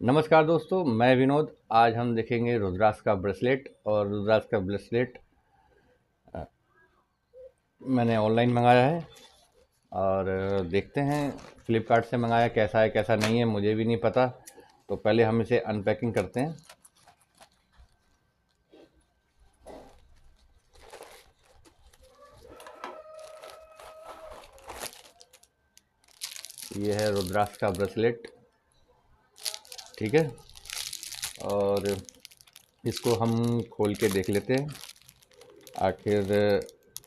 नमस्कार दोस्तों, मैं विनोद। आज हम देखेंगे रुद्राक्ष का ब्रेसलेट। और रुद्राक्ष का ब्रेसलेट मैंने ऑनलाइन मंगाया है और देखते हैं। फ्लिपकार्ट से मंगाया, कैसा है कैसा नहीं है मुझे भी नहीं पता। तो पहले हम इसे अनपैकिंग करते हैं। ये है रुद्राक्ष का ब्रेसलेट, ठीक है। और इसको हम खोल के देख लेते हैं। आखिर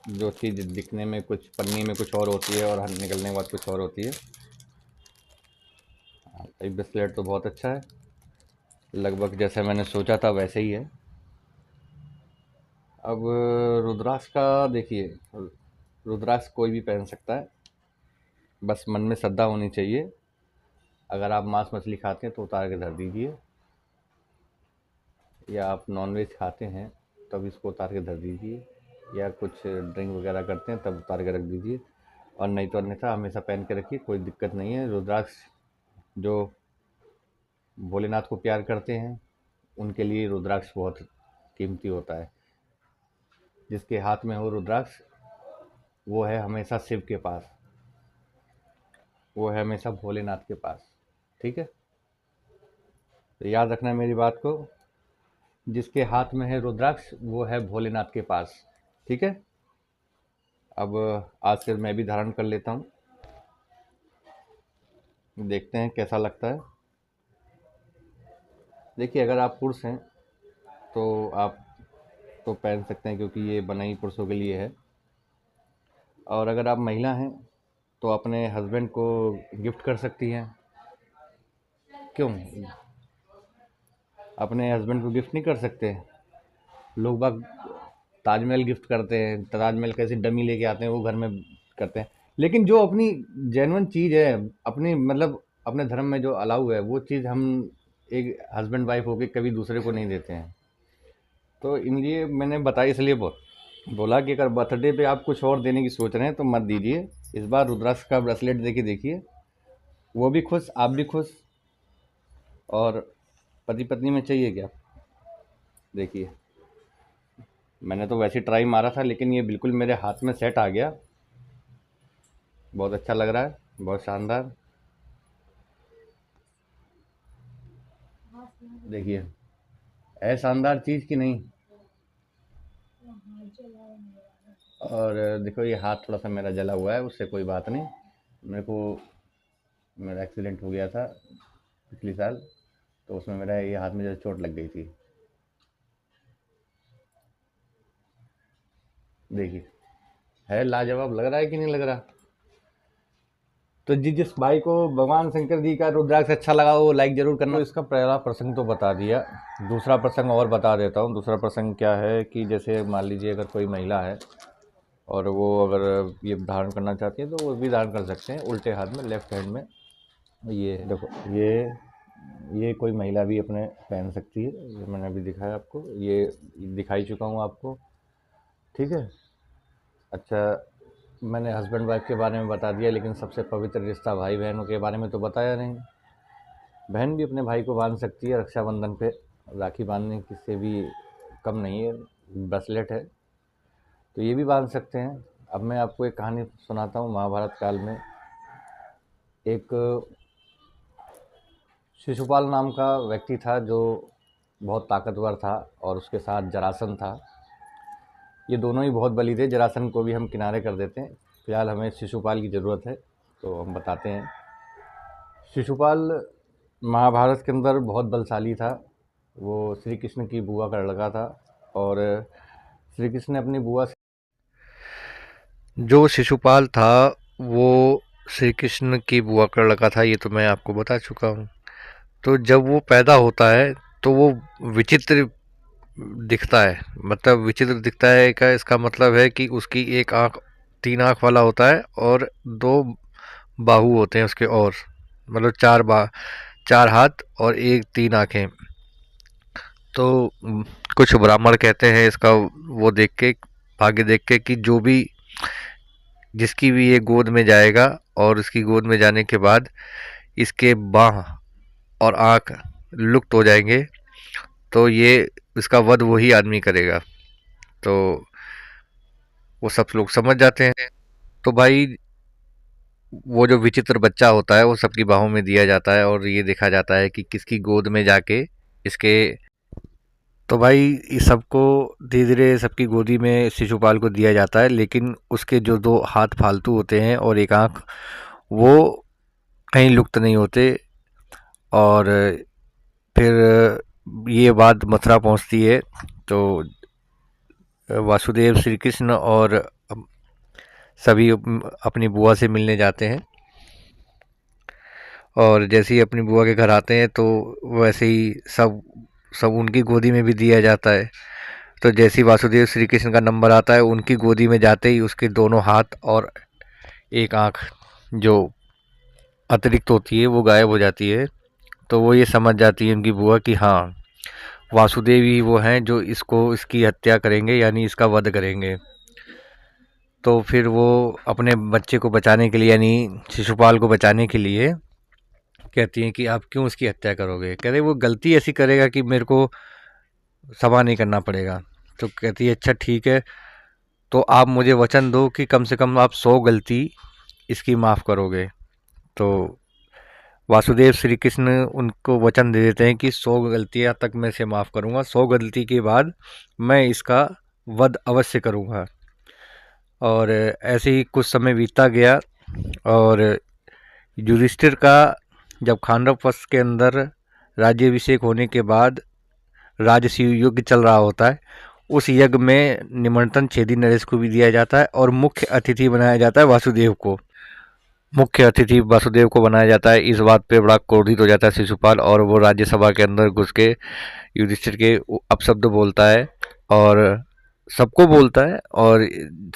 जो चीज़ दिखने में कुछ पन्नी में कुछ और होती है और निकलने के बाद कुछ और होती है। ये ब्रेसलेट तो बहुत अच्छा है, लगभग जैसे मैंने सोचा था वैसे ही है। अब रुद्राक्ष का देखिए, रुद्राक्ष कोई भी पहन सकता है, बस मन में श्रद्धा होनी चाहिए। अगर आप मांस मछली खाते हैं तो उतार के धर दीजिए, या आप नॉनवेज खाते हैं तब इसको उतार के धर दीजिए, या कुछ ड्रिंक वगैरह करते हैं तब उतार के रख दीजिए। और नहीं तो अन्यथा हमेशा पहन के रखिए, कोई दिक्कत नहीं है। रुद्राक्ष जो भोलेनाथ को प्यार करते हैं उनके लिए रुद्राक्ष बहुत कीमती होता है। जिसके हाथ में हो रुद्राक्ष वो है हमेशा शिव के पास, वो है हमेशा भोलेनाथ के पास, ठीक है। तो याद रखना मेरी बात को, जिसके हाथ में है रुद्राक्ष वो है भोलेनाथ के पास, ठीक है। अब आज से मैं भी धारण कर लेता हूँ, देखते हैं कैसा लगता है। देखिए, अगर आप पुरुष हैं तो आप तो पहन सकते हैं क्योंकि ये बना ही पुरुषों के लिए है। और अगर आप महिला हैं तो अपने हस्बैंड को गिफ्ट कर सकती हैं। क्यों अपने हस्बैंड को गिफ्ट नहीं कर सकते? लोग बाग ताजमहल गिफ्ट करते हैं, ताजमहल कैसी डमी लेके आते हैं वो घर में करते हैं। लेकिन जो अपनी जेन्युइन चीज़ है, अपनी मतलब अपने धर्म में जो अलाउ है, वो चीज़ हम एक हस्बैंड वाइफ होके कभी दूसरे को नहीं देते हैं। तो इनलिए मैंने बताया, इसलिए बोला कि अगर बर्थडे पे आप कुछ और देने की सोच रहे हैं तो मत दीजिए। इस बार रुद्राक्ष का ब्रेसलेट देके देखिए, वो भी खुश, आप भी खुश। और पति पत्नी में चाहिए क्या? देखिए, मैंने तो वैसे ट्राई मारा था लेकिन ये बिल्कुल मेरे हाथ में सेट आ गया। बहुत अच्छा लग रहा है, बहुत शानदार। देखिए, है शानदार चीज़ कि नहीं? और देखो, ये हाथ थोड़ा सा मेरा जला हुआ है, उससे कोई बात नहीं। मेरे को मेरा एक्सीडेंट हो गया था पिछले साल, तो उसमें मेरा ये हाथ में जैसे चोट लग गई थी। देखिए, है लाजवाब, लग रहा है कि नहीं लग रहा? तो जिस भाई को भगवान शंकर जी का रुद्राक्ष अच्छा लगा वो लाइक जरूर करना। तो इसका पहला प्रसंग तो बता दिया, दूसरा प्रसंग और बता देता हूँ। दूसरा प्रसंग क्या है कि जैसे मान लीजिए अगर कोई महिला है और वो अगर ये धारण करना चाहती है तो वो भी धारण कर सकते हैं उल्टे हाथ में, लेफ्ट हैंड में। ये देखो, ये कोई महिला भी अपने पहन सकती है। ये मैंने अभी दिखाया आपको, ये दिखाई चुका हूँ आपको, ठीक है। अच्छा, मैंने हस्बैंड वाइफ के बारे में बता दिया, लेकिन सबसे पवित्र रिश्ता भाई बहनों के बारे में तो बताया नहीं। बहन भी अपने भाई को बांध सकती है रक्षाबंधन पे, राखी बांधने की से भी कम नहीं है, ब्रेसलेट है तो ये भी बांध सकते हैं। अब मैं आपको एक कहानी सुनाता हूँ। महाभारत काल में एक शिशुपाल नाम का व्यक्ति था जो बहुत ताकतवर था, और उसके साथ जरासंध था। ये दोनों ही बहुत बली थे। जरासंध को भी हम किनारे कर देते हैं, फिलहाल हमें शिशुपाल की ज़रूरत है तो हम बताते हैं। शिशुपाल महाभारत के अंदर बहुत बलशाली था। वो श्री कृष्ण की बुआ का लड़का था, और श्री कृष्ण ने अपनी बुआ से, जो शिशुपाल था वो श्री कृष्ण की बुआ का लड़का था, ये तो मैं आपको बता चुका हूँ। तो जब वो पैदा होता है तो वो विचित्र दिखता है। मतलब विचित्र दिखता है का इसका मतलब है कि उसकी एक आँख, तीन आँख वाला होता है, और दो बाहु होते हैं उसके, और मतलब चार हाथ और एक तीन आँखें। तो कुछ ब्राह्मण कहते हैं इसका, वो देख के, भाग्य देख के, कि जो भी जिसकी भी ये गोद में जाएगा और इसकी गोद में जाने के बाद इसके बाह और आँख लुप्त हो जाएंगे तो ये इसका वध वही आदमी करेगा। तो वो सब लोग समझ जाते हैं। तो भाई वो जो विचित्र बच्चा होता है वो सबकी बाहों में दिया जाता है और ये देखा जाता है कि किसकी गोद में जाके इसके। तो भाई इस सबको धीरे धीरे सबकी गोदी में शिशुपाल को दिया जाता है, लेकिन उसके जो दो हाथ फालतू होते हैं और एक आंख, वो कहीं लुप्त नहीं होते। और फिर ये बात मथुरा पहुंचती है। तो वासुदेव श्री कृष्ण और सभी अपनी बुआ से मिलने जाते हैं। और जैसे ही अपनी बुआ के घर आते हैं तो वैसे ही सब सब उनकी गोदी में भी दिया जाता है। तो जैसे ही वासुदेव श्री कृष्ण का नंबर आता है, उनकी गोदी में जाते ही उसके दोनों हाथ और एक आंख जो अतिरिक्त होती है वो गायब हो जाती है। तो वो ये समझ जाती है उनकी बुआ कि हाँ, वासुदेव ही वो हैं जो इसकी हत्या करेंगे, यानी इसका वध करेंगे। तो फिर वो अपने बच्चे को बचाने के लिए, यानी शिशुपाल को बचाने के लिए कहती हैं कि आप क्यों उसकी हत्या करोगे। कह रहे वो गलती ऐसी करेगा कि मेरे को क्षमा नहीं करना पड़ेगा। तो कहती है अच्छा ठीक है, तो आप मुझे वचन दो कि कम से कम आप 100 गलती इसकी माफ़ करोगे। तो वासुदेव श्री कृष्ण उनको वचन दे देते हैं कि 100 गलतियां तक मैं इसे माफ़ करूंगा, 100 गलती के बाद मैं इसका वध अवश्य करूंगा। और ऐसे ही कुछ समय बीतता गया और युधिष्ठिर का जब खांडव वंश के अंदर राज्याभिषेक होने के बाद राजसूय यज्ञ चल रहा होता है। उस यज्ञ में निमंत्रण छेदी नरेश को भी दिया जाता है और मुख्य अतिथि बनाया जाता है वासुदेव को। मुख्य अतिथि वासुदेव को बनाया जाता है। इस बात पे बड़ा क्रोधित हो जाता है शिशुपाल और वो राज्यसभा के अंदर घुस के युधिष्ठिर के अपशब्द बोलता है और सबको बोलता है। और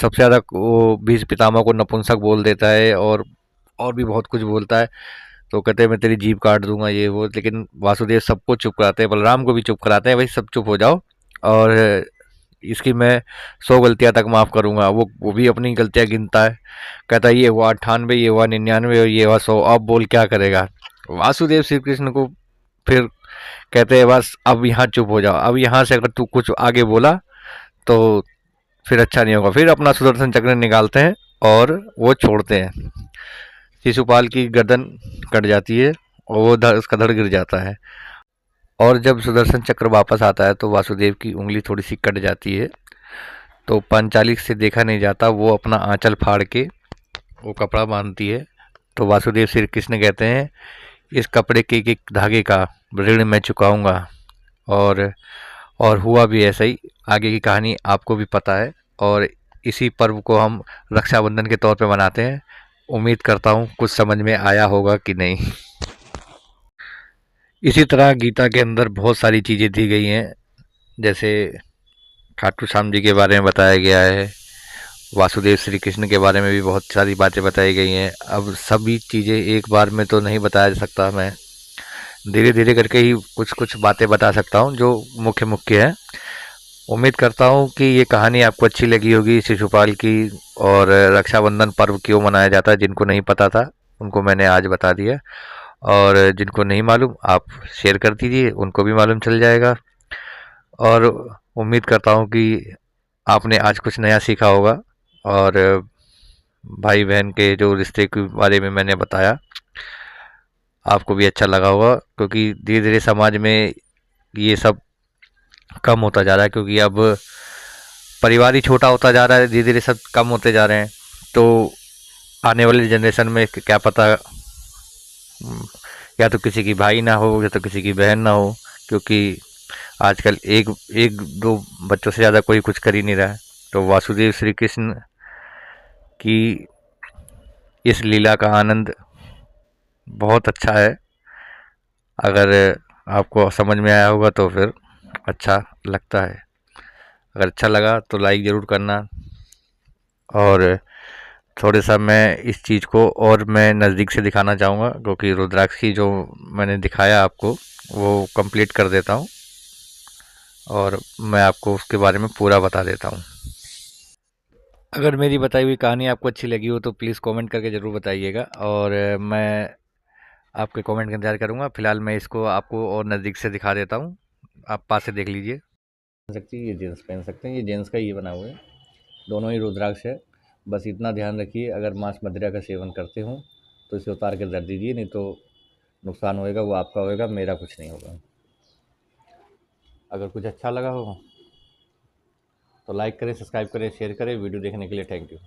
सबसे ज़्यादा वो भीष्म पितामह को नपुंसक बोल देता है और भी बहुत कुछ बोलता है। तो कहते हैं मैं तेरी जीभ काट दूंगा ये वो, लेकिन वासुदेव सबको चुप कराते हैं, बलराम को भी चुप कराते हैं, भाई सब चुप हो जाओ और इसकी मैं 100 गलतियां तक माफ़ करूंगा। वो भी अपनी गलतियां गिनता है, कहता है ये हुआ 98, ये हुआ 99 और ये हुआ 100, अब बोल क्या करेगा। वासुदेव श्री कृष्ण को फिर कहते हैं बस अब यहाँ चुप हो जाओ, अब यहाँ से अगर तू कुछ आगे बोला तो फिर अच्छा नहीं होगा। फिर अपना सुदर्शन चक्र निकालते हैं और वो छोड़ते हैं। शिशुपाल की गर्दन कट जाती है और उसका धड़ गिर जाता है। और जब सुदर्शन चक्र वापस आता है तो वासुदेव की उंगली थोड़ी सी कट जाती है। तो पांचाली से देखा नहीं जाता, वो अपना आंचल फाड़ के वो कपड़ा बांधती है। तो वासुदेव श्री कृष्ण कहते हैं इस कपड़े के एक धागे का ऋण मैं चुकाऊंगा। और और हुआ भी ऐसा ही। आगे की कहानी आपको भी पता है और इसी पर्व को हम रक्षाबंधन के तौर पे मनाते हैं। उम्मीद करता हूँ कुछ समझ में आया होगा कि नहीं। इसी तरह गीता के अंदर बहुत सारी चीज़ें दी गई हैं, जैसे खाटू श्याम जी के बारे में बताया गया है, वासुदेव श्री कृष्ण के बारे में भी बहुत सारी बातें बताई गई हैं। अब सभी चीज़ें एक बार में तो नहीं बताया जा सकता, मैं धीरे धीरे करके ही कुछ कुछ बातें बता सकता हूँ जो मुख्य मुख्य है। उम्मीद करता हूँ कि ये कहानी आपको अच्छी लगी होगी शिशुपाल की। और रक्षाबंधन पर्व क्यों मनाया जाता है, जिनको नहीं पता था उनको मैंने आज बता दिया, और जिनको नहीं मालूम आप शेयर कर दीजिए, उनको भी मालूम चल जाएगा। और उम्मीद करता हूँ कि आपने आज कुछ नया सीखा होगा और भाई बहन के जो रिश्ते के बारे में मैंने बताया आपको भी अच्छा लगा होगा, क्योंकि धीरे धीरे समाज में ये सब कम होता जा रहा है, क्योंकि अब परिवार ही छोटा होता जा रहा है, धीरे धीरे सब कम होते जा रहे हैं। तो आने वाली जनरेशन में क्या पता या तो किसी की भाई ना हो या तो किसी की बहन ना हो, क्योंकि आजकल एक एक दो बच्चों से ज़्यादा कोई कुछ कर ही नहीं रहा है। तो वासुदेव श्री कृष्ण की इस लीला का आनंद बहुत अच्छा है। अगर आपको समझ में आया होगा तो फिर अच्छा लगता है। अगर अच्छा लगा तो लाइक ज़रूर करना। और थोड़े सा मैं इस चीज़ को और मैं नज़दीक से दिखाना चाहूँगा, क्योंकि रुद्राक्षी जो मैंने दिखाया आपको वो कंप्लीट कर देता हूँ और मैं आपको उसके बारे में पूरा बता देता हूँ। अगर मेरी बताई हुई कहानी आपको अच्छी लगी हो तो प्लीज़ कमेंट करके ज़रूर बताइएगा। और मैं आपके कमेंट का इंतज़ार करूँगा। फ़िलहाल मैं इसको आपको और नज़दीक से दिखा देता हूँ, आप पास से देख लीजिए। पहन सकती है, ये जेंट्स पहन सकते हैं, ये जेंट्स का ही बना हुआ है, दोनों ही रुद्राक्ष है। बस इतना ध्यान रखिए, अगर मांस मदिरा का सेवन करते हो तो इसे उतार के रख दीजिए, नहीं तो नुकसान होएगा वो आपका होएगा, मेरा कुछ नहीं होगा। अगर कुछ अच्छा लगा हो तो लाइक करें, सब्सक्राइब करें, शेयर करें। वीडियो देखने के लिए थैंक यू।